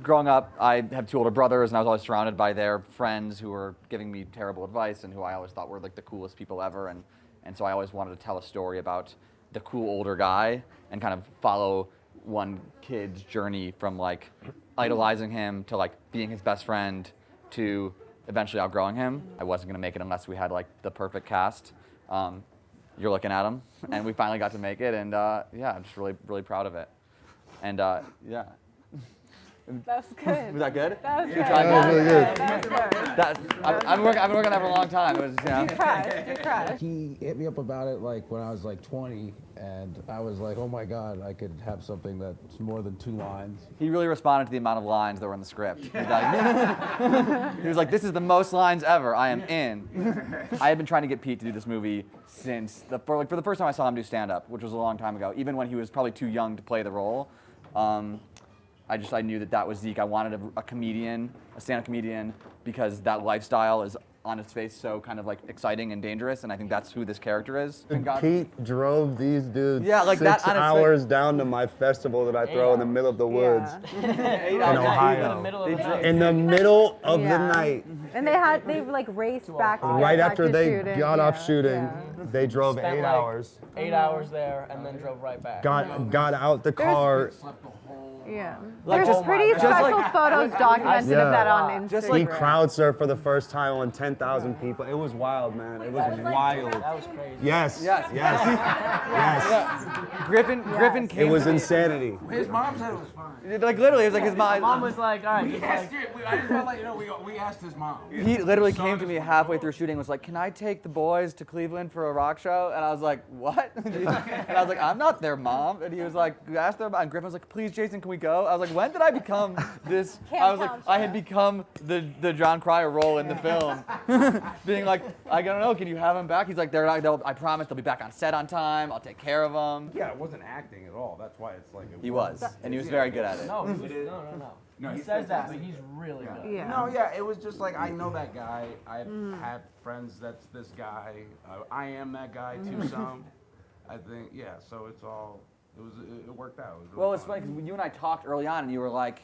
growing up, I have 2 older brothers, and I was always surrounded by their friends who were giving me terrible advice and who I always thought were like the coolest people ever. And so I always wanted to tell a story about the cool older guy and kind of follow one kid's journey from like idolizing him to like being his best friend to eventually outgrowing him. I wasn't gonna make it unless we had like the perfect cast. You're looking at him, and we finally got to make it, and yeah, I'm just really, really proud of it. And yeah. That was good. Was that good? That was good. That was really good. That was good. I've been working on that for a long time. It was, you know. You crushed. He hit me up about it like when I was like 20, and I was like, oh my God, I could have something that's more than 2 lines. He really responded to the amount of lines that were in the script. He was like, this is the most lines ever. I am in. I had been trying to get Pete to do this movie since, for the first time I saw him do stand-up, which was a long time ago, even when he was probably too young to play the role. I knew that was Zeke. I wanted a comedian, a stand-up comedian, because that lifestyle is on its face so kind of like exciting and dangerous, and I think that's who this character is. Pete drove these dudes like 6 hours down to my festival that I throw in the middle of the woods in Ohio. In the middle of the night. And they like raced back. Right after they shooting. got off shooting, they drove Spent 8 like hours. 8 hours there and then drove right back. Got out the car. Yeah. Like, There's pretty special photos documented of that on Instagram. Just He crowd surfed for the first time on 10,000 people. It was wild, man. It was wild. That was crazy. Yes. Yes. Yes. Yes. Yeah. Griffin came. It was insanity. His mom said it was fine. Like literally, it was like his mom. Mom was like, all right. I just want to let you know, we asked his mom. He literally came to me halfway through shooting and was like, can I take the boys to Cleveland for a rock show? And I was like, what? And I was like, I'm not their mom. And he was like, ask their mom. And Griffin was like, please, Jason, can we go? I was like, when did I become this? I was like, I had become the Jon Cryer role in the film. Being like, I don't know, can you have them back? He's like, I promise they'll be back on set on time. I'll take care of them. Yeah, it wasn't acting at all. That's why it's like. He was, and he was very good at it. No, no. He says that, but he's really good. Yeah. No, yeah, it was just like, I know that guy. I have friends that's this guy. I am that guy to some. I think, yeah, so it's all, it worked out. It was really Well, it's fun. funny because you and I talked early on, and you were like,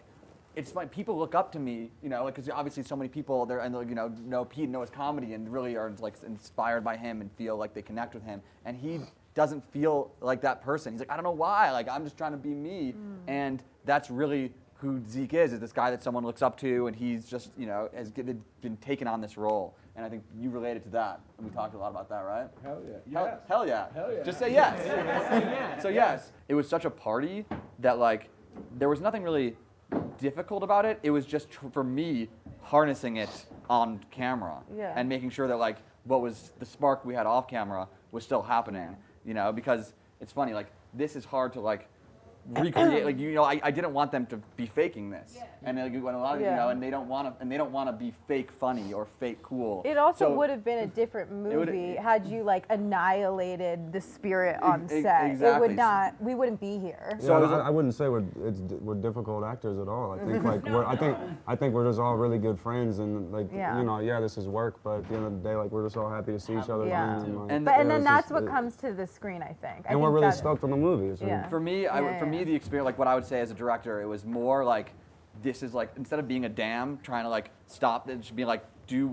it's funny, people look up to me, you know, because obviously so many people there, and you know Pete, know his comedy, and really are like inspired by him and feel like they connect with him, and he doesn't feel like that person. He's like, I don't know why, like I'm just trying to be me, and that's really who Zeke is this guy that someone looks up to, and he's just, you know, has been taken on this role, and I think you related to that, and we talked a lot about that, right? Hell yeah. Yes. Hell yeah. Hell yeah. Just say yes. So yes, it was such a party that like there was nothing really difficult about it. It was just for me harnessing it on camera and making sure that like what was the spark we had off camera was still happening, you know, because it's funny, like this is hard to like recreate, like, you know, I didn't want them to be faking this, and like, when a lot of you know, and they don't want to be fake funny or fake cool. It also would have been a different movie had you like annihilated the spirit on set. Exactly. It would not. We wouldn't be here. So I wouldn't say we're difficult actors at all. I think like I think we're just all really good friends, and like you know, this is work, but at the end of the day, like we're just all happy to see each other. Yeah. And then that's what comes to the screen, I think. And we're really stoked on the movie. So. Yeah. For me, the experience, like what I would say as a director, it was more like, this is like, instead of being a dam trying to like stop it, should be like, do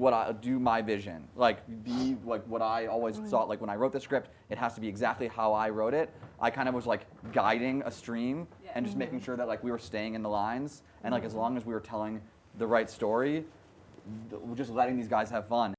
my vision, like be like what I always thought. Like when I wrote the script, it has to be exactly how I wrote it. I kind of was like guiding a stream and just making sure that like we were staying in the lines, and like as long as we were telling the right story, just letting these guys have fun.